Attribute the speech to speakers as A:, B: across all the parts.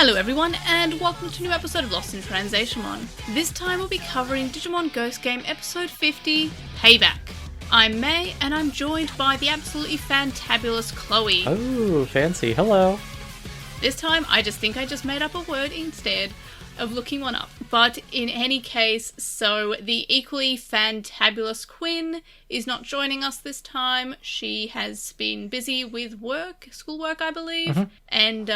A: Hello everyone, and welcome to a new episode of LostinTranslationmon. This time we'll be covering Digimon Ghost Game episode 50, Payback. I'm May, and I'm joined by the absolutely fantabulous Chloe.
B: Oh, fancy. Hello.
A: This time, I think I just made up a word instead of looking one up. But in any case, so the equally fantabulous Quinn is not joining us this time. She has been busy with schoolwork, I believe, and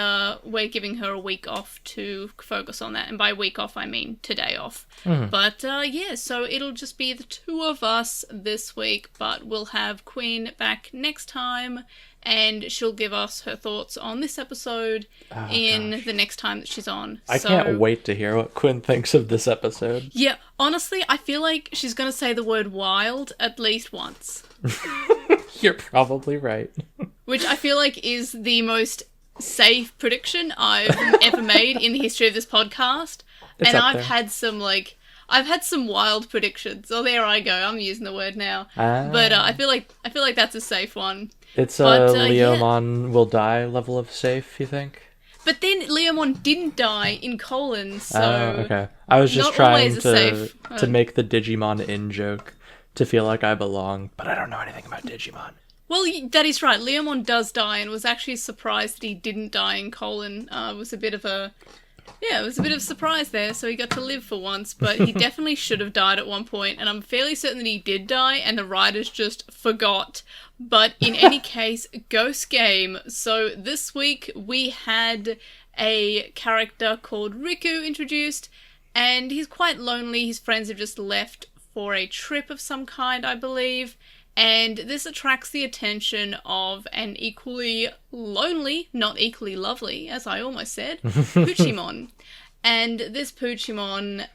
A: we're giving her a week off to focus on that. And by week off, I mean today off. But yeah, so it'll just be the two of us this week, but we'll have Quinn back next time. And she'll give us her thoughts on this episode the next time that she's on.
B: I can't wait to hear what Quinn thinks of this episode.
A: Yeah, honestly, I feel like she's going to say the word wild at least once.
B: You're probably right.
A: Which I feel like is the most safe prediction I've ever made in the history of this podcast.
B: It's
A: and
B: up
A: I've
B: there.
A: had some wild predictions. Oh, there I go. I'm using the word now. But I feel like that's a safe one.
B: It's a Leomon will die level of safe, you think?
A: But then Leomon didn't die in colon, so...
B: okay. I was just trying
A: to
B: make the Digimon in joke to feel like I belong, but I don't know anything about Digimon.
A: Well, that is right. Leomon does die, and was actually surprised that he didn't die in colon. It was a bit of a surprise there, so he got to live for once, but he definitely should have died at one point, and I'm fairly certain that he did die, and the writers just forgot. But in any case, Ghost Game. So this week we had a character called Riku introduced, and he's quite lonely. His friends have just left for a trip of some kind, I believe. And this attracts the attention of an equally lonely, not equally lovely, as I almost said, Puchimon. And this Puchimon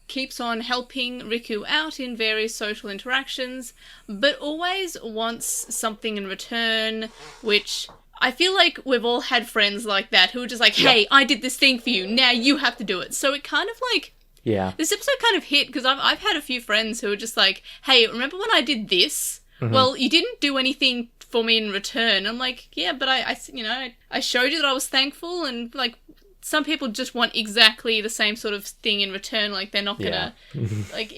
A: keeps on helping Riku out in various social interactions, but always wants something in return, which I feel like we've all had friends like that who are just like, hey, I did this thing for you, now you have to do it. So it kind of like...
B: Yeah.
A: This episode kind of hit, because I've had a few friends who are just like, hey, remember when I did this? Well, you didn't do anything for me in return. I'm like, yeah, but I showed you that I was thankful, and like, some people just want exactly the same sort of thing in return. Like, they're not gonna, like,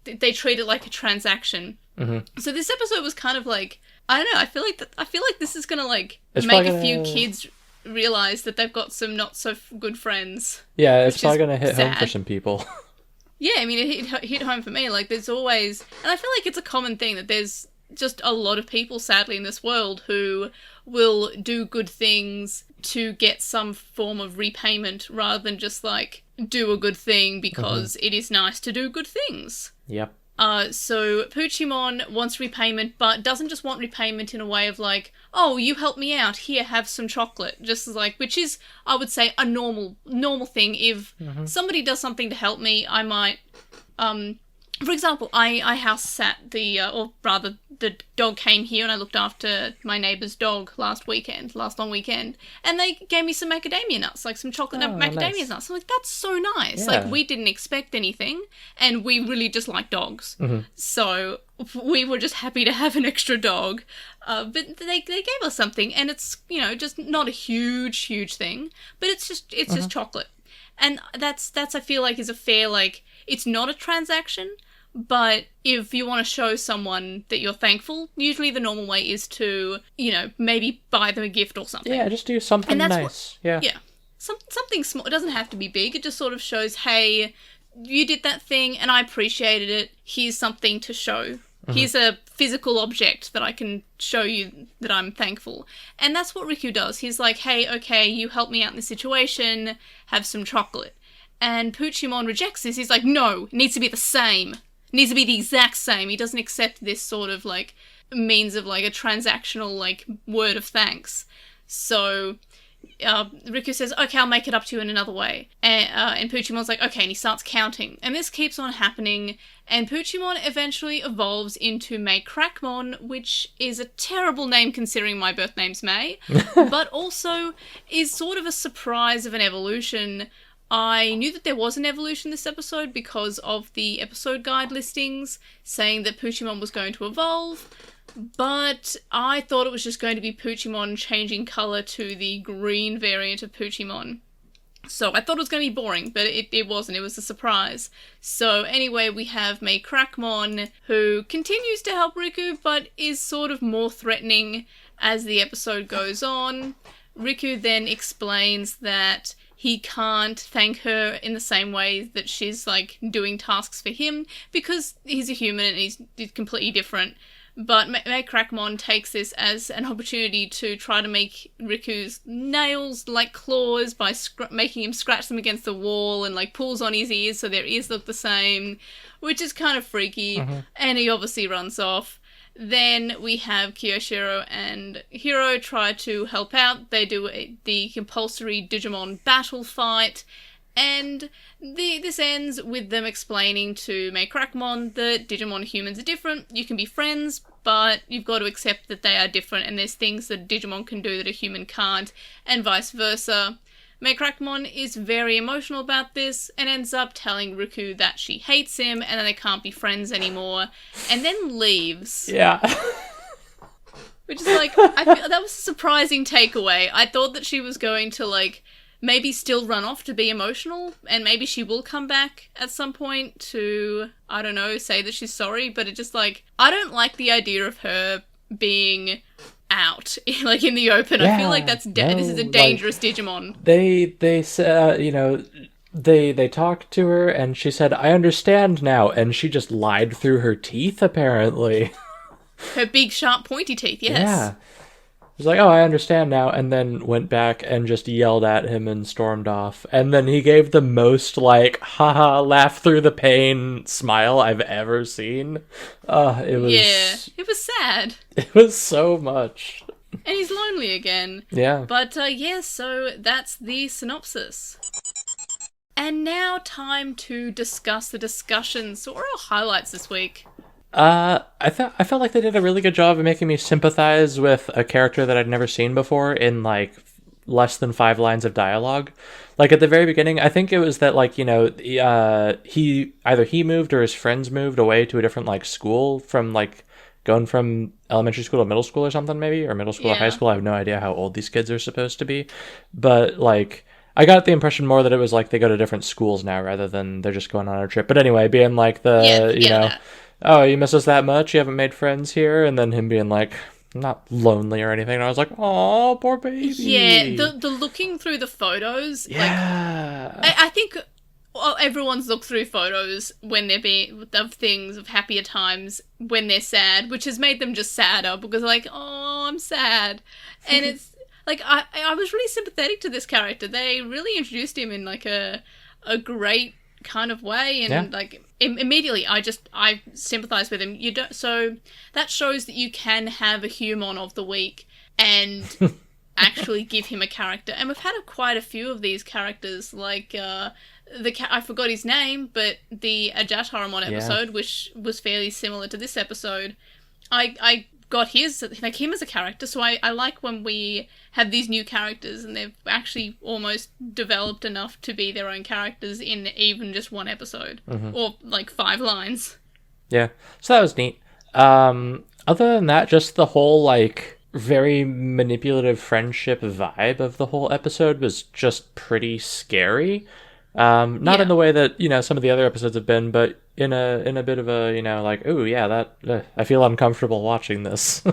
A: they treat it like a transaction. So this episode was kind of like, I don't know, I feel like this is gonna like make a few kids realize that they've got some not so good friends.
B: Yeah, it's probably gonna hit home for some people.
A: Yeah, I mean, it hit home for me. Like, there's always... And I feel like it's a common thing that there's just a lot of people, sadly, in this world who will do good things to get some form of repayment rather than just, like, do a good thing because it is nice to do good things.
B: Yep.
A: So Puchimon wants repayment, but doesn't just want repayment in a way of like, oh, you helped me out, here, have some chocolate. Just like, which is, I would say, a normal thing. If somebody does something to help me, I might, for example, I house sat or rather, the dog came here and I looked after my neighbour's dog last long weekend, and they gave me some macadamia nuts, like some chocolate macadamia nuts. I'm like, that's so nice.
B: Yeah.
A: Like, we didn't expect anything, and we really just like dogs. So we were just happy to have an extra dog. But they gave us something, and it's, you know, just not a huge thing, but it's just chocolate. And that's I feel like is a fair, like, it's not a transaction. But if you want to show someone that you're thankful, usually the normal way is to, you know, maybe buy them a gift or something.
B: Yeah, just do something nice. Yeah.
A: Something small. It doesn't have to be big. It just sort of shows, hey, you did that thing and I appreciated it. Here's something to show. Here's a physical object that I can show you that I'm thankful. And that's what Riku does. He's like, hey, okay, you helped me out in this situation. Have some chocolate. And Puchimon rejects this. He's like, no, it needs to be the same. Needs to be the exact same. He doesn't accept this sort of, like, means of, like, a transactional, like, word of thanks. So, Riku says, okay, I'll make it up to you in another way. And Puchimon's like, okay, and he starts counting. And this keeps on happening, and Puchimon eventually evolves into MeiCrackmon, which is a terrible name considering my birth name's May, but also is sort of a surprise of an evolution. I knew that there was an evolution this episode because of the episode guide listings saying that Puchimon was going to evolve, but I thought it was just going to be Puchimon changing colour to the green variant of Puchimon. So I thought it was going to be boring, but it wasn't. It was a surprise. So anyway, we have MeiCrackmon, who continues to help Riku, but is sort of more threatening as the episode goes on. Riku then explains that he can't thank her in the same way that she's, like, doing tasks for him, because he's a human and he's completely different. But MeiCrackmon takes this as an opportunity to try to make Riku's nails like claws by making him scratch them against the wall, and like pulls on his ears so their ears look the same, which is kind of freaky. And he obviously runs off. Then we have Kiyoshiro and Hiro try to help out. They do the compulsory Digimon battle fight. And this ends with them explaining to MeiCrackmon that Digimon and humans are different. You can be friends, but you've got to accept that they are different, and there's things that Digimon can do that a human can't, and vice versa. MeiCrackmon is very emotional about this, and ends up telling Riku that she hates him, and that they can't be friends anymore, and then leaves.
B: Yeah.
A: Which is like, I feel that was a surprising takeaway. I thought that she was going to, like, maybe still run off to be emotional, and maybe she will come back at some point to, I don't know, say that she's sorry, but it just, like, I don't like the idea of her being out, like, in the open.
B: Yeah,
A: I feel like this is a dangerous Digimon.
B: They said, you know, they talked to her, and she said, "I understand now," and she just lied through her teeth, apparently.
A: Her big, sharp, pointy teeth, yes.
B: Yeah. He was like, "Oh, I understand now," and then went back and just yelled at him and stormed off. And then he gave the most, like, haha, laugh through the pain smile I've ever seen. It was...
A: Yeah, it was sad.
B: It was so much.
A: And he's lonely again.
B: Yeah.
A: But, yeah, so that's the synopsis. And now time to discuss the discussions. So what are our highlights this week?
B: I felt like they did a really good job of making me sympathize with a character that I'd never seen before in, like, less than 5 lines of dialogue. Like, at the very beginning, I think it was that, like, you know, he moved or his friends moved away to a different, like, school from, like, going from elementary school to middle school or something, maybe, or middle school to high school. I have no idea how old these kids are supposed to be, but, like, I got the impression more that it was like they go to different schools now rather than they're just going on a trip. But anyway, being like oh, you miss us that much? You haven't made friends here? And then him being like, not lonely or anything. And I was like, oh, poor baby.
A: Yeah, the looking through the photos.
B: Yeah.
A: Like, I think everyone's looked through photos when they're of things, of happier times, when they're sad, which has made them just sadder because like, oh, I'm sad. And it's like, I was really sympathetic to this character. They really introduced him in like a great kind of way, and like immediately I sympathize with him. So that shows that you can have a human of the week and actually give him a character. And we've had quite a few of these characters, like I forgot his name, but the Ajataramon episode, which was fairly similar to this episode, I got him as a character. So I like when we have these new characters and they've actually almost developed enough to be their own characters in even just one episode, or like 5 lines. Yeah,
B: so that was neat. Other than that, just the whole like very manipulative friendship vibe of the whole episode was just pretty scary. Not in the way that, you know, some of the other episodes have been, but in a bit of a, you know, like, oh yeah, that I feel uncomfortable watching this.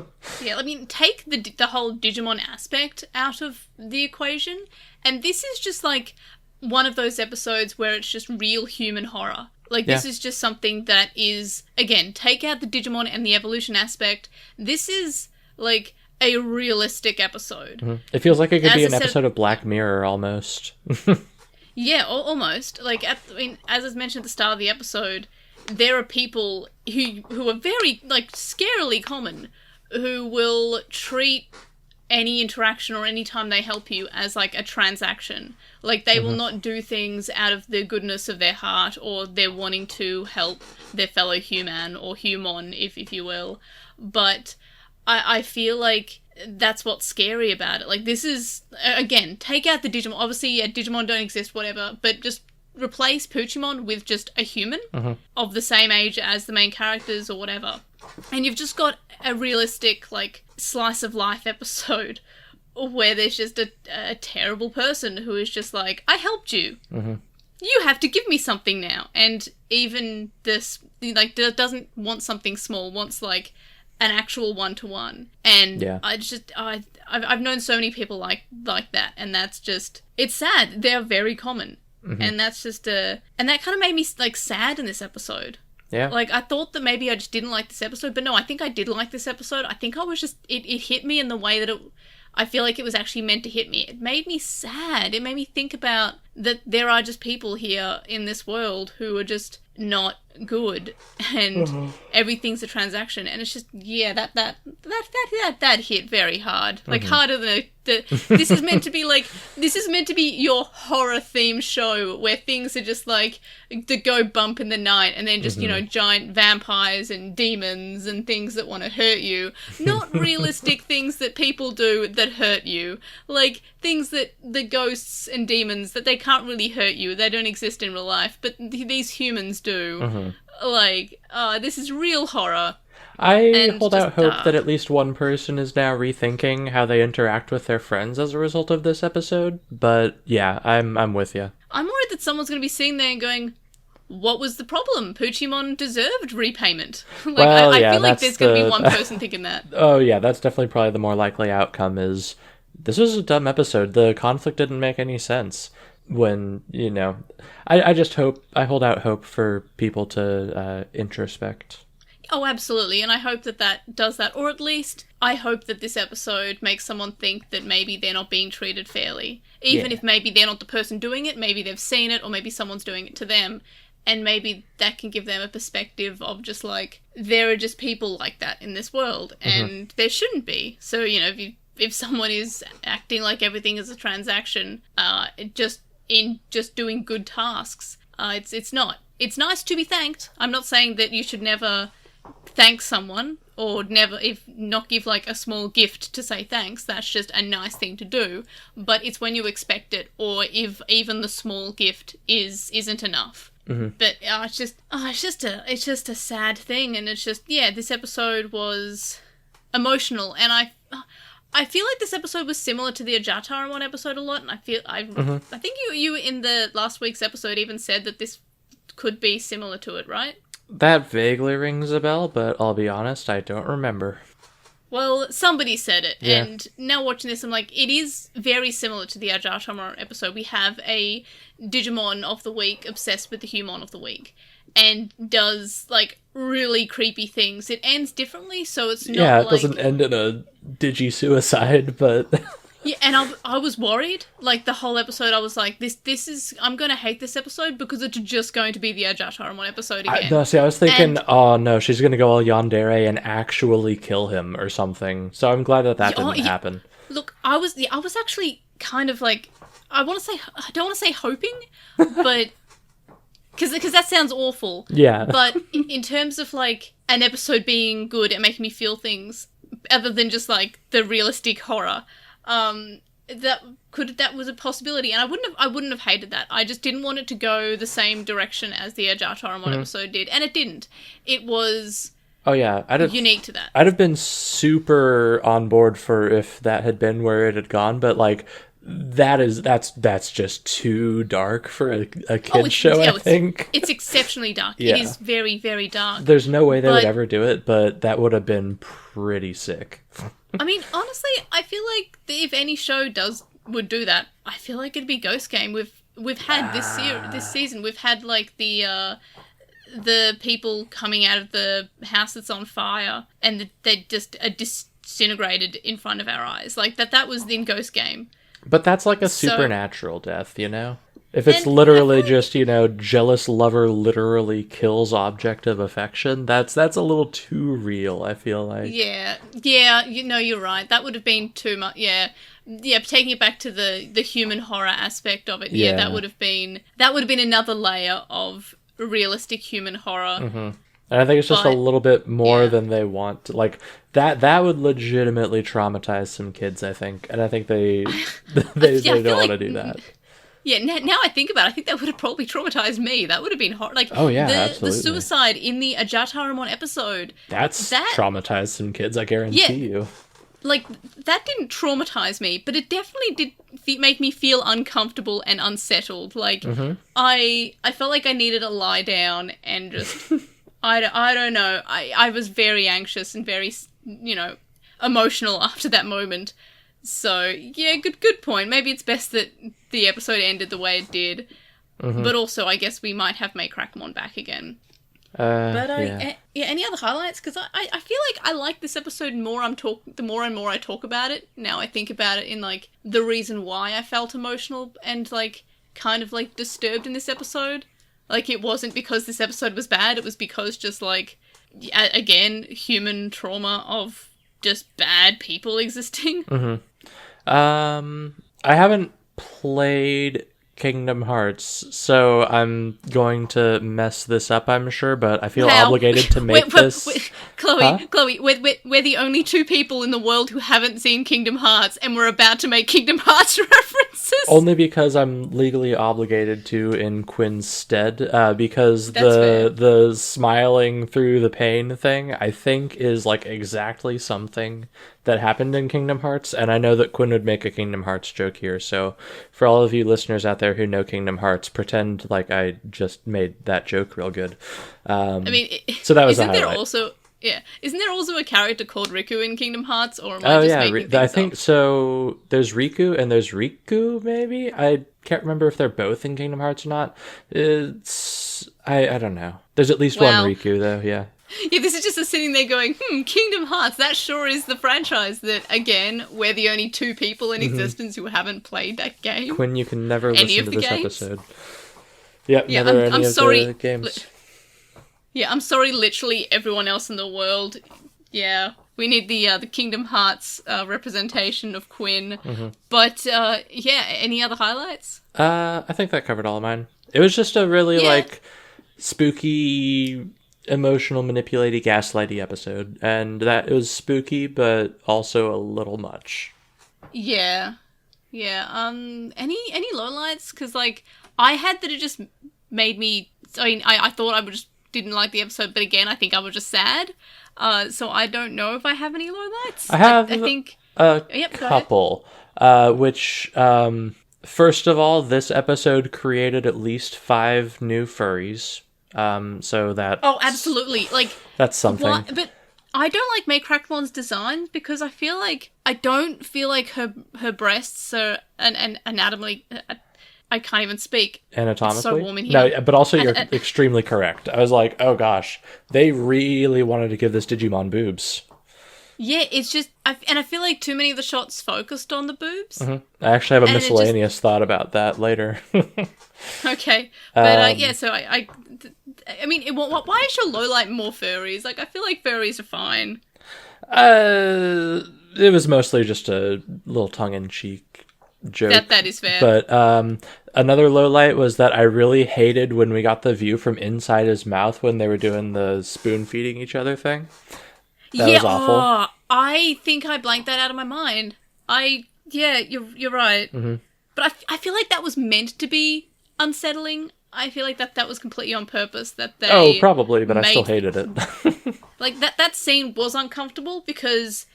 A: Yeah, I mean, take the whole Digimon aspect out of the equation, and this is just like one of those episodes where it's just real human horror. Like, this is just something that is, again, take out the Digimon and the evolution aspect. This is like a realistic episode.
B: It feels like it could be an episode of Black Mirror almost.
A: Yeah, almost. Like, as I mentioned at the start of the episode, there are people who are very, like, scarily common, who will treat any interaction or any time they help you as, like, a transaction. Like, they will not do things out of the goodness of their heart, or they're wanting to help their fellow human, or human, if you will. But I feel like that's what's scary about it. Like, this is, again, take out the Digimon. Obviously, Digimon don't exist, whatever, but just replace Poochimon with just a human of the same age as the main characters or whatever. And you've just got a realistic, like, slice of life episode where there's just a terrible person who is just like, I helped you.
B: Mm-hmm.
A: You have to give me something now. And even this, like, doesn't want something small, wants, like, an actual one-to-one. And
B: yeah.
A: I've known so many people like that, and that's just, it's sad. They're very common.
B: Mm-hmm.
A: And that's just and that kind of made me, like, sad in this episode.
B: Yeah.
A: Like, I thought that maybe I just didn't like this episode, but no, I think I did like this episode. I think I was just, it hit me in the way that I feel like it was actually meant to hit me. It made me sad. It made me think about that there are just people here in this world who are just not good, and everything's a transaction. And it's just, yeah, that hit very hard, like harder than this is meant to be like, this is meant to be your horror themed show where things are just like the go bump in the night, and then just you know, giant vampires and demons and things that want to hurt you, not realistic things that people do that hurt you, like things that the ghosts and demons, that they can't really hurt you, they don't exist in real life, but these humans do. Like, this is real horror.
B: I hold out hope that at least one person is now rethinking how they interact with their friends as a result of this episode. But yeah, I'm with you.
A: I'm worried that someone's going to be sitting there and going, what was the problem? Poochymon deserved repayment. Like,
B: well,
A: I feel like there's going to be one person thinking that.
B: Oh yeah, that's definitely probably the more likely outcome is, this was a dumb episode. The conflict didn't make any sense. When, you know, I just hope, I hold out hope for people to introspect.
A: Oh, absolutely. And I hope that does that. Or at least I hope that this episode makes someone think that maybe they're not being treated fairly. Even if maybe they're not the person doing it, maybe they've seen it, or maybe someone's doing it to them. And maybe that can give them a perspective of just like, there are just people like that in this world, and there shouldn't be. So, you know, if someone is acting like everything is a transaction, just doing good tasks, it's not. It's nice to be thanked. I'm not saying that you should never thank someone, or never, if not give like a small gift to say thanks. That's just a nice thing to do. But it's when you expect it, or if even the small gift isn't enough. But it's just a sad thing, and it's just, yeah, this episode was emotional, and I feel like this episode was similar to the Ajataramon episode a lot, and I think you in the last week's episode even said that this could be similar to it, right?
B: That vaguely rings a bell, but I'll be honest, I don't remember.
A: Well, somebody said it, and now watching this, I'm like, it is very similar to the Ajataramon episode. We have a Digimon of the week obsessed with the Human of the week, and does, like, really creepy things. It ends differently, so it's not
B: Yeah, it doesn't end in a digi-suicide, but...
A: Yeah, and I was worried. Like, the whole episode, I was like, this is... I'm going to hate this episode because it's just going to be the Ajataramon episode again.
B: I was thinking, oh no, she's going to go all yandere and actually kill him or something. So I'm glad that didn't happen.
A: Look, I was actually kind of like... I don't want to say hoping, but... Because that sounds awful.
B: Yeah.
A: But in terms of, like, an episode being good and making me feel things, other than just, like, the realistic horror... that was a possibility, and I wouldn't have hated that. I just didn't want it to go the same direction as the Ajataramon episode did, and it didn't. It was unique to that.
B: I'd have been super on board for if that had been where it had gone, but like that's just too dark for a kid's show. I think
A: it's exceptionally dark. It is very, very dark.
B: There's no way they would ever do it, but that would have been pretty sick.
A: I mean, honestly, I feel like if any show would do that, I feel like it'd be Ghost Game. We've had this season. We've had like the people coming out of the house that's on fire, and they just are disintegrated in front of our eyes. Like that was in Ghost Game.
B: But that's like a supernatural death, you know? If it's literally just, you know, jealous lover literally kills object of affection, that's a little too real, I feel like.
A: Yeah, you know, you're right. That would have been too much, yeah, taking it back to the human horror aspect of it, that would have been another layer of realistic human horror.
B: Mm-hmm. And I think it's just a little bit more than they want. Like, that would legitimately traumatize some kids, I think. And I think they don't want to do that.
A: Yeah, now I think about it, I think that would have probably traumatized me. That would have been hard. Like,
B: absolutely.
A: The suicide in the Ajataramon episode.
B: That's traumatized some kids, I guarantee you.
A: like, that didn't traumatize me, but it definitely did make me feel uncomfortable and unsettled. Like, I felt like I needed to lie down and just, I don't know. I was very anxious and very, emotional after that moment. So, yeah, good point. Maybe it's best that the episode ended the way it did. But also, I guess we might have MeiCrackmon back again. Any other highlights? Because I feel like I like this episode more. The more and more I talk about it, now I think about it in, like, the reason why I felt emotional and, like, kind of, like, disturbed in this episode. Like, it wasn't because this episode was bad, it was because just, like, again, human trauma of just bad people existing.
B: I haven't played Kingdom Hearts, so I'm going to mess this up, I'm sure, but I feel obligated to make this.
A: Chloe, we're the only two people in the world who haven't seen Kingdom Hearts, and we're about to make Kingdom Hearts references.
B: Only because I'm legally obligated to in Quinn's stead, because
A: fair.
B: the smiling through the pain thing, I think, is, like, exactly something that happened in Kingdom Hearts, and I know that Quinn would make a Kingdom Hearts joke here, so for all of you listeners out there who know Kingdom Hearts, pretend like I just made that joke real good. So that was a highlight.
A: Isn't there also a character called Riku in Kingdom Hearts, or am I just making things
B: I think
A: up?
B: so. There's Riku and there's Riku, maybe? I can't remember if they're both in Kingdom Hearts or not. I don't know. There's at least one Riku, though, yeah.
A: Yeah, this is just us sitting there going, Kingdom Hearts, that sure is the franchise that, again, we're the only two people in existence who haven't played that game.
B: Quinn, you can never listen to this episode. Yep,
A: yeah,
B: never
A: I'm sorry.
B: The games.
A: I'm sorry, literally everyone else in the world. Yeah, we need the Kingdom Hearts representation of Quinn. But, any other highlights?
B: I think that covered all of mine. It was just a really, spooky, emotional, manipulating, gaslighty episode, and that it was spooky, but also a little much.
A: Yeah. Any lowlights? Because, like, I had that it just made me. I mean, I thought I just didn't like the episode, but again, I think I was just sad. So I don't know if I have any lowlights.
B: I have.
A: I think
B: a couple. Which, first of all, this episode created at least 5 new furries. So that.
A: Oh, absolutely! Like, that's
B: something.
A: But I don't like MeiCrackmon's design because I don't feel like her breasts are and anatomically. I can't even speak.
B: Anatomically?
A: It's so warm in here.
B: No, but also you're extremely correct. I was like, oh gosh, they really wanted to give this Digimon boobs.
A: Yeah, it's just, I feel like too many of the shots focused on the boobs.
B: I actually have a miscellaneous thought about that later.
A: Okay, but so I mean, why is your lowlight more furries? Like, I feel like furries are fine.
B: It was mostly just a little tongue-in-cheek joke.
A: That is fair.
B: But another lowlight was that I really hated when we got the view from inside his mouth when they were doing the spoon feeding each other thing. That was awful.
A: Oh, I think I blanked that out of my mind. You're right. But I feel like that was meant to be unsettling. I feel like that was completely on purpose. That they
B: probably, but I still hated it.
A: Like that scene was uncomfortable because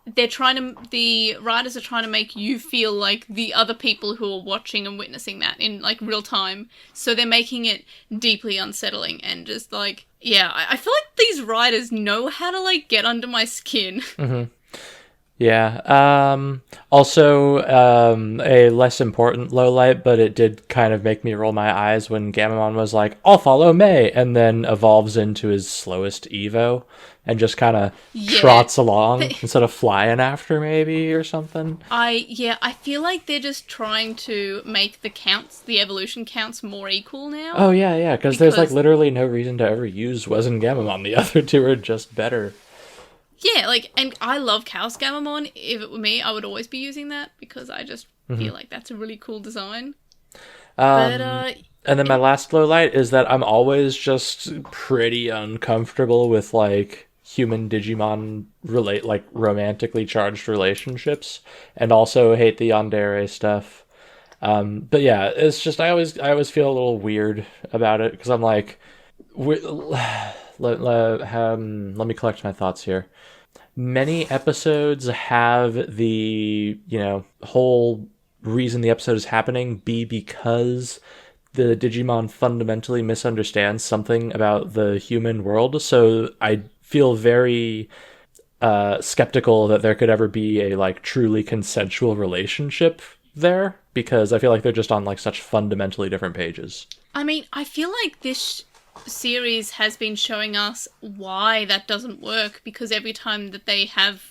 A: the writers are trying to make you feel like the other people who are watching and witnessing that in, like, real time. So they're making it deeply unsettling and just, like, I feel like these writers know how to, like, get under my skin.
B: Yeah. Also, a less important lowlight, but it did kind of make me roll my eyes when Gammamon was like, I'll follow Mei, and then evolves into his slowest Evo and just kind of trots along instead of flying after, maybe, or something.
A: I feel like they're just trying to make the evolution counts more equal now.
B: Oh, yeah, because there's, like, literally no reason to ever use Wes and Gammamon. The other two are just better.
A: Yeah, like, and I love Chaos Gammamon. If it were me, I would always be using that because I just feel like that's a really cool design.
B: And then my last lowlight is that I'm always just pretty uncomfortable with, like, human Digimon romantically charged relationships, and also hate the yandere stuff. But yeah, it's just I always feel a little weird about it because I'm like, let me collect my thoughts here. many episodes have the, whole reason the episode is happening be because the Digimon fundamentally misunderstands something about the human world. So I feel very skeptical that there could ever be a like truly consensual relationship there, because I feel like they're just on like such fundamentally different pages.
A: I mean, I feel like this series has been showing us why that doesn't work, because every time that they have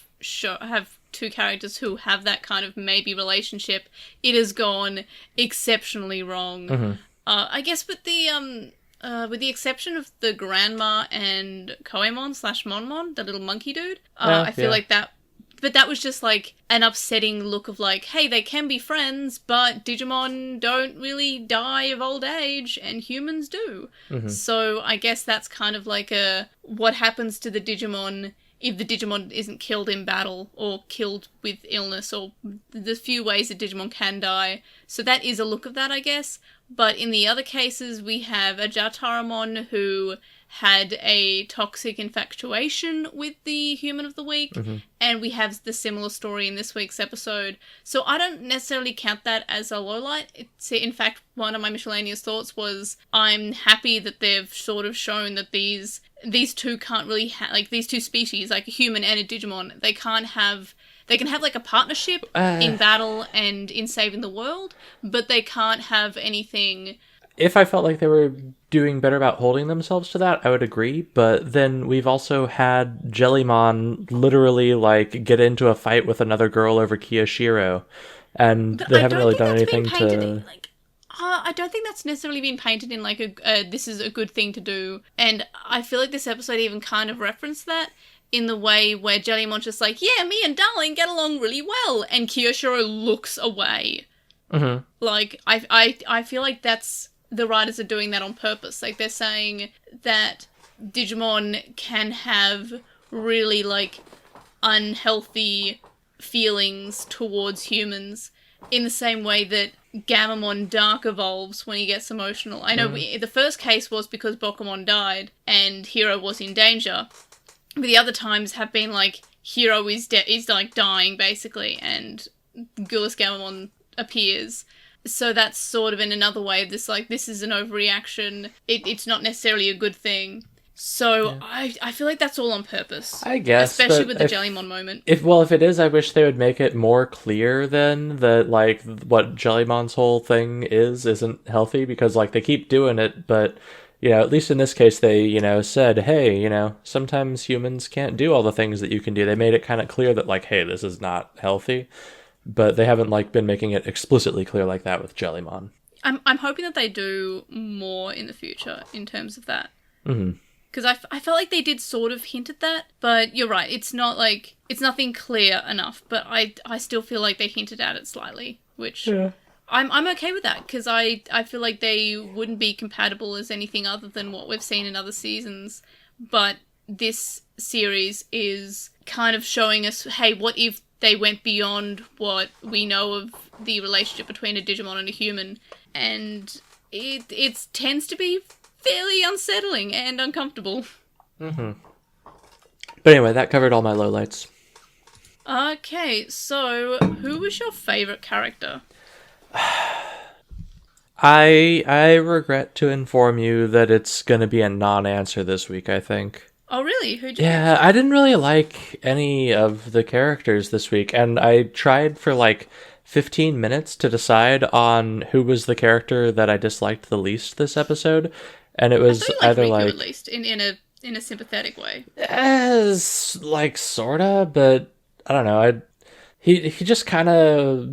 A: two characters who have that kind of maybe relationship, it has gone exceptionally wrong.
B: Mm-hmm.
A: I guess with the exception of the grandma and Koemon/Monmon, the little monkey dude, I feel like that. But that was just like an upsetting look of like, hey, they can be friends, but Digimon don't really die of old age, and humans do. Mm-hmm. So I guess that's kind of like what happens to the Digimon if the Digimon isn't killed in battle or killed with illness, or the few ways that Digimon can die. So that is a look of that, I guess. But in the other cases, we have a Jataramon who had a toxic infatuation with the human of the week, mm-hmm. and we have the similar story in this week's episode. So I don't necessarily count that as a lowlight. It's, in fact, one of my miscellaneous thoughts was I'm happy that they've sort of shown that these two can't really like these two species, like a human and a Digimon, they can have like a partnership in battle and in saving the world, but they can't have anything.
B: If I felt like they were doing better about holding themselves to that, I would agree. But then we've also had Jellymon literally like get into a fight with another girl over Kiyoshiro, and they haven't really done anything to.
A: I don't think that's necessarily been painted in like this is a good thing to do, and I feel like this episode even kind of referenced that in the way where Jellymon's just like, yeah, me and Darling get along really well, and Kiyoshiro looks away.
B: Mm-hmm.
A: Like I feel like that's. The writers are doing that on purpose. Like, they're saying that Digimon can have really, like, unhealthy feelings towards humans in the same way that Gammamon Dark evolves when he gets emotional. I know the first case was because Bokumon died and Hero was in danger. But the other times have been, like, Hero is like, dying, basically, and Gulas Gammamon appears. So that's sort of in another way, this is an overreaction. It's not necessarily a good thing. So yeah. I feel like that's all on purpose.
B: I guess.
A: Especially with the Jellymon moment.
B: If it is, I wish they would make it more clear then that, like, what Jellymon's whole thing isn't healthy, because, like, they keep doing it, but, at least in this case they, said, hey, sometimes humans can't do all the things that you can do. They made it kind of clear that, like, hey, this is not healthy. But they haven't, like, been making it explicitly clear like that with Jellymon.
A: I'm hoping that they do more in the future in terms of that.
B: Mm-hmm.
A: Because I felt like they did sort of hint at that, but you're right. It's not like, it's nothing clear enough, but I still feel like they hinted at it slightly, which I'm okay with that, because I feel like they wouldn't be compatible as anything other than what we've seen in other seasons. But this series is kind of showing us, hey, what if they went beyond what we know of the relationship between a Digimon and a human, and it tends to be fairly unsettling and uncomfortable.
B: Mm-hmm. But anyway, that covered all my lowlights.
A: Okay, so who was your favourite character?
B: I regret to inform you that it's going to be a non-answer this week, I think.
A: Oh, really? Who'd you
B: pick? I didn't really like any of the characters this week, and I tried for like 15 minutes to decide on who was the character that I disliked the least this episode, and it was either
A: Riku, at least in a sympathetic way.
B: As like sorta, but I don't know. He just kind of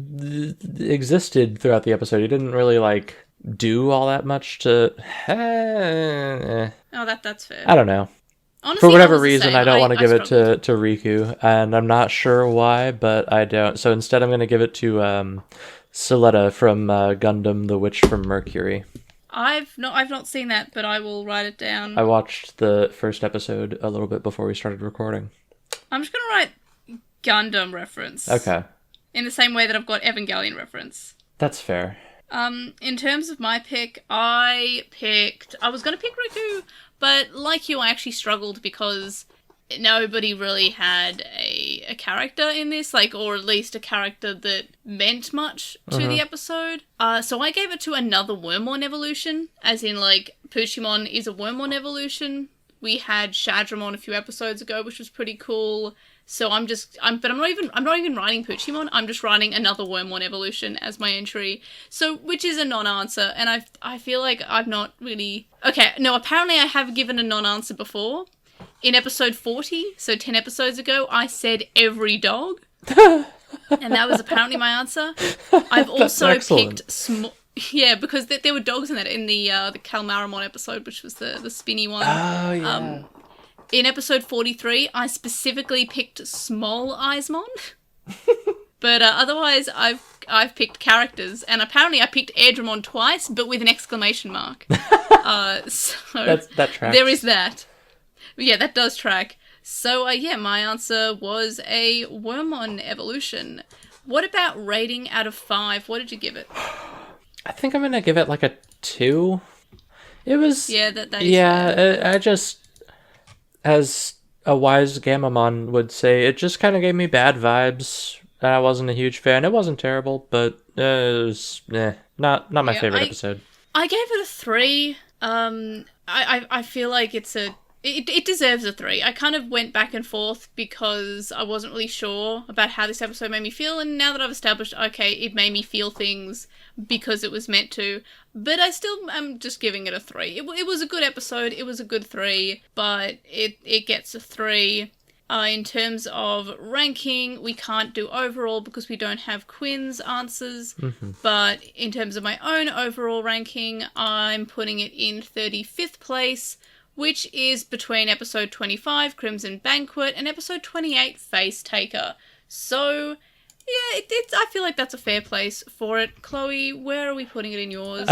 B: existed throughout the episode. He didn't really like do all that much to.
A: Oh, that's fair.
B: I don't know.
A: Honestly,
B: for whatever reason, I don't want to give it to Riku, and I'm not sure why, but I don't. So instead, I'm going to give it to Soletta from Gundam: The Witch from Mercury.
A: I've not seen that, but I will write it down.
B: I watched the first episode a little bit before we started recording.
A: I'm just going to write Gundam reference.
B: Okay.
A: In the same way that I've got Evangelion reference.
B: That's fair.
A: In terms of my pick, I was going to pick Riku, but like you, I actually struggled because nobody really had a character in this, like, or at least a character that meant much to the episode. So I gave it to another Wormmon evolution, as in, like, Puchimon is a Wormmon evolution. We had Shadramon a few episodes ago, which was pretty cool. So I'm not even writing Puchimon. I'm just writing another Wormmon evolution as my entry. So, which is a non-answer, and I feel like I've not really... Okay, no, apparently I have given a non-answer before. In episode 40, so 10 episodes ago, I said every dog. And that was apparently my answer. I've also picked small... Yeah, because there were dogs in that, in the Calmaramon episode, which was the spinny one.
B: Oh, yeah.
A: In episode 43, I specifically picked Small Eyesmon. But otherwise, I've picked characters, and apparently I picked Airdramon twice, but with an exclamation mark. So
B: that tracks.
A: There is that. Yeah, that does track. So, yeah, my answer was a Wormmon evolution. What about rating out of 5? What did you give it?
B: I think I'm gonna give it like a 2. It was...
A: Yeah, that is...
B: Yeah, I just... As a wise Gamamon would say, it just kind of gave me bad vibes. I wasn't a huge fan. It wasn't terrible, but it was not my favorite episode.
A: I gave it a 3. I feel like it deserves a 3. I kind of went back and forth because I wasn't really sure about how this episode made me feel, and now that I've established, okay, it made me feel things because it was meant to, but I still am just giving it a 3. It was a good episode, it was a good 3, but it gets a 3. In terms of ranking, we can't do overall because we don't have Quinn's answers, but in terms of my own overall ranking, I'm putting it in 35th place, which is between episode 25, Crimson Banquet, and episode 28, Face Taker. So, yeah, I feel like that's a fair place for it. Chloe, where are we putting it in yours?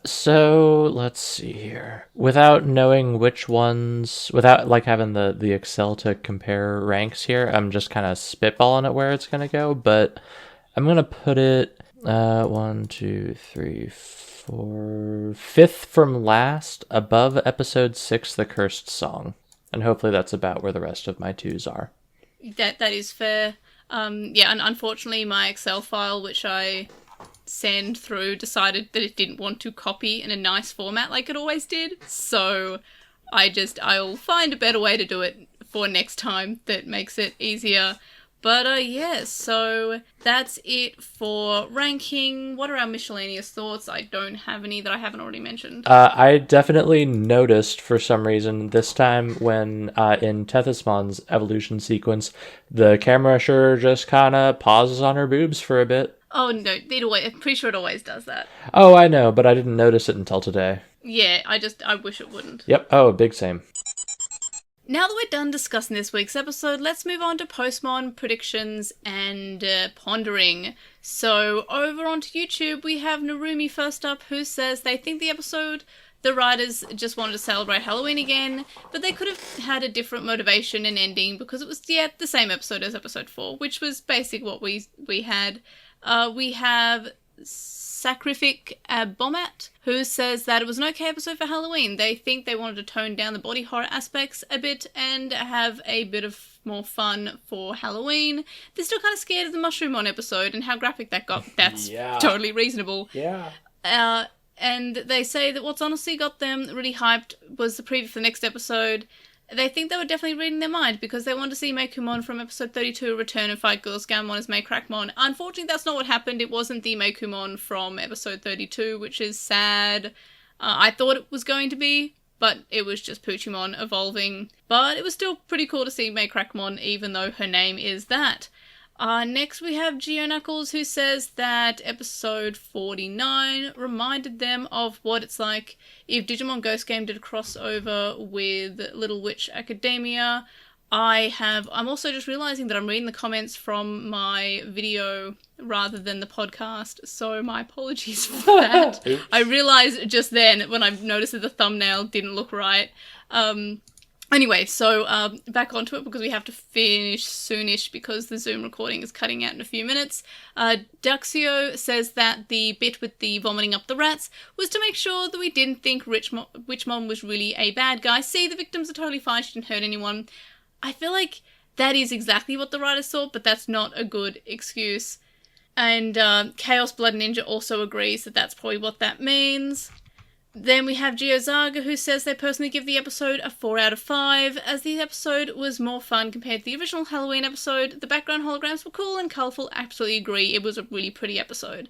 B: So, let's see here. Without knowing which ones, without, like, having the Excel to compare ranks here, I'm just kind of spitballing at where it's going to go, but I'm going to put it, 1, 2, 3, 4... 5th from last, above episode 6, The Cursed Song. And hopefully that's about where the rest of my 2s are.
A: That is fair. Yeah, and unfortunately my Excel file, which I send through, decided that it didn't want to copy in a nice format like it always did. So I'll find a better way to do it for next time that makes it easier. But, yeah, so that's it for ranking. What are our miscellaneous thoughts? I don't have any that I haven't already mentioned.
B: I definitely noticed, for some reason, this time when in Tethysmon's evolution sequence, the camera sure just kind of pauses on her boobs for a bit.
A: Oh, no, I'm pretty sure it always does that.
B: Oh, I know, but I didn't notice it until today.
A: Yeah, I wish it wouldn't.
B: Yep, oh, big same.
A: Now that we're done discussing this week's episode, let's move on to Postmon, predictions, and pondering. So, over onto YouTube, we have Narumi first up, who says they think the writers just wanted to celebrate Halloween again, but they could have had a different motivation and ending because it was, the same episode as episode 4, which was basically what we had. We have Sacrific Abomat, who says that it was an okay episode for Halloween. They think they wanted to tone down the body horror aspects a bit and have a bit of more fun for Halloween. They're still kind of scared of the Mushroomon episode and how graphic that got. That's totally reasonable.
B: Yeah.
A: And they say that what's honestly got them really hyped was the preview for the next episode. They think they were definitely reading their mind because they wanted to see Meicoomon from episode 32 return and fight Girlscammon as MeiCrackmon. Unfortunately, that's not what happened. It wasn't the Meicoomon from episode 32, which is sad. I thought it was going to be, but it was just Puchimon evolving. But it was still pretty cool to see MeiCrackmon, even though her name is that. Next we have GeoKnuckles, who says that episode 49 reminded them of what it's like if Digimon Ghost Game did a crossover with Little Witch Academia. I'm also just realizing that I'm reading the comments from my video rather than the podcast, so my apologies for that. I realized just then when I noticed that the thumbnail didn't look right. Anyway, so back onto it because we have to finish soonish because the Zoom recording is cutting out in a few minutes. Duxio says that the bit with the vomiting up the rats was to make sure that we didn't think Witchmon was really a bad guy. See, the victims are totally fine, she didn't hurt anyone. I feel like that is exactly what the writers thought, but that's not a good excuse. And Chaos Blood Ninja also agrees that that's probably what that means. Then we have Giozaga, who says they personally give the episode a 4 out of 5, as the episode was more fun compared to the original Halloween episode. The background holograms were cool and colourful. Absolutely agree. It was a really pretty episode.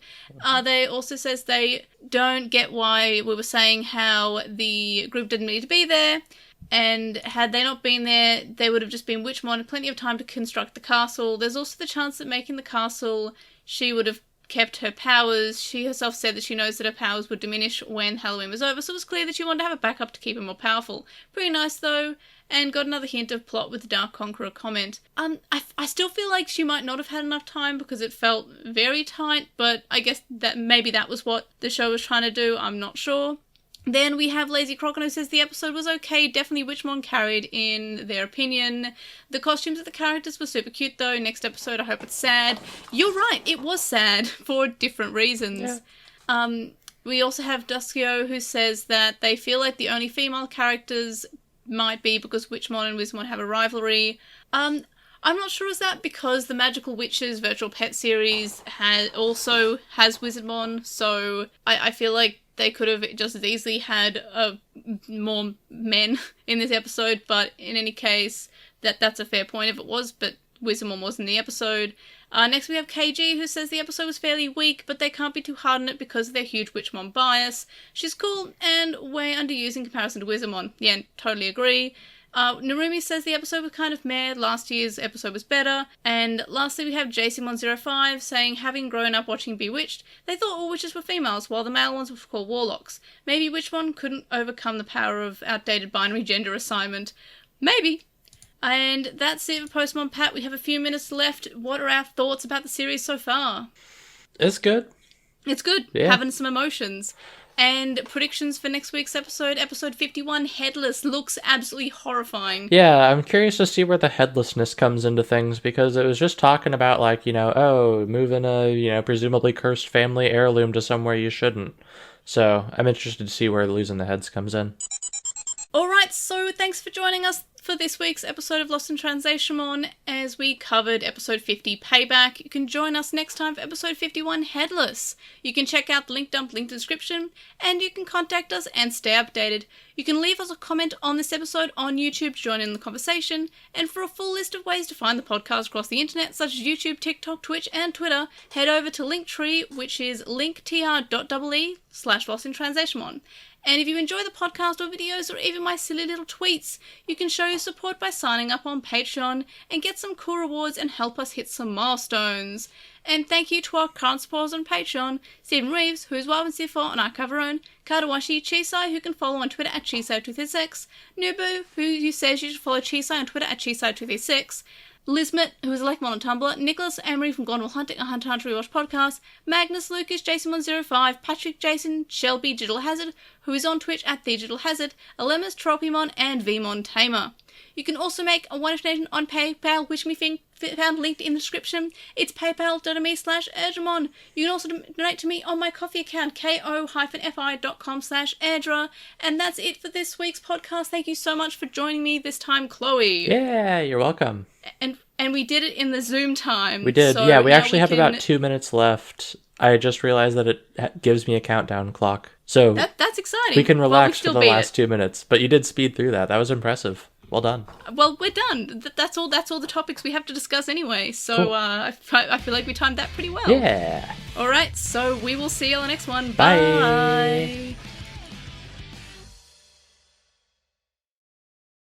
A: They also says they don't get why we were saying how the group didn't need to be there, and had they not been there, they would have just been Witchmon and plenty of time to construct the castle. There's also the chance that making the castle, she would have kept her powers. She herself said that she knows that her powers would diminish when Halloween was over, so it was clear that she wanted to have a backup to keep her more powerful. Pretty nice though, and got another hint of plot with the Dark Conqueror comment. I still feel like she might not have had enough time because it felt very tight, but I guess that maybe that was what the show was trying to do, I'm not sure. Then we have Lazy Crocker, who says the episode was okay, definitely Witchmon carried in their opinion. The costumes of the characters were super cute though. Next episode, I hope it's sad. You're right, it was sad for different reasons. Yeah. We also have Duskio, who says that they feel like the only female characters might be because Witchmon and Wizmon have a rivalry. I'm not sure is that because the Magical Witches Virtual Pet series also has Wizardmon, so I feel like they could have just as easily had more men in this episode, but in any case, that's a fair point if it was, but Wizardmon was in the episode. Next we have KG, who says the episode was fairly weak, but they can't be too hard on it because of their huge Witchmon bias. She's cool and way underused in comparison to Wizardmon. Yeah, totally agree. Narumi says the episode was kind of meh, last year's episode was better. And lastly we have JCMon05 saying, having grown up watching Bewitched, they thought all witches were females, while the male ones were called warlocks. Maybe Witchmon couldn't overcome the power of outdated binary gender assignment. Maybe. And that's it for Postmon Pat. We have a few minutes left. What are our thoughts about the series so far?
B: It's good.
A: It's good.
B: Yeah.
A: Having some emotions. And predictions for next week's episode, episode 51, Headless, looks absolutely horrifying.
B: Yeah, I'm curious to see where the headlessness comes into things, because it was just talking about, like, moving a, presumably cursed family heirloom to somewhere you shouldn't. So I'm interested to see where losing the heads comes in.
A: Alright, so thanks for joining us for this week's episode of LostinTranslationmon as we covered episode 50 Payback. You can join us next time for episode 51 Headless. You can check out the link dump, link description, and you can contact us and stay updated. You can leave us a comment on this episode on YouTube to join in the conversation, and for a full list of ways to find the podcast across the internet, such as YouTube, TikTok, Twitch, and Twitter, head over to Linktree, which is linktr.ee/LostinTranslationmon. And if you enjoy the podcast or videos or even my silly little tweets, you can show your support by signing up on Patreon and get some cool rewards and help us hit some milestones. And thank you to our current supporters on Patreon, Stephen Reeves, who is Wild and I cover own, Kadawashi, Chisai, who can follow on Twitter at Chisai236, Nubu, who says you should follow Chisai on Twitter at Chisai236, Lismet, who is Lekmon on Tumblr, Nicholas Emery from Gone Will Hunting, a Hunter Hunter Rewatch podcast, Magnus Lucas, Jason105, Patrick Jason, Shelby Digital Hazard, who is on Twitch at The Digital Hazard, Alemus Tropimon, and Vmon Tamer. You can also make a one-off donation on PayPal, which can be found linked in the description. It's paypal.me/Airdramon. You can also donate to me on my Coffee account, ko-fi.com/Airdra. And that's it for this week's podcast. Thank you so much for joining me this time, Chloe.
B: Yeah, you're welcome.
A: And we did it in the Zoom time.
B: We did,
A: so
B: yeah. We actually have about 2 minutes left. I just realized that it gives me a countdown clock. So
A: that's exciting.
B: We can relax for the last 2 minutes. But you did speed through that. That was impressive. Well done.
A: Well, we're done. That's all the topics we have to discuss anyway. So
B: cool.
A: I feel like we timed that pretty well.
B: Yeah.
A: All right. So we will see you on the next one.
B: Bye.
A: Bye.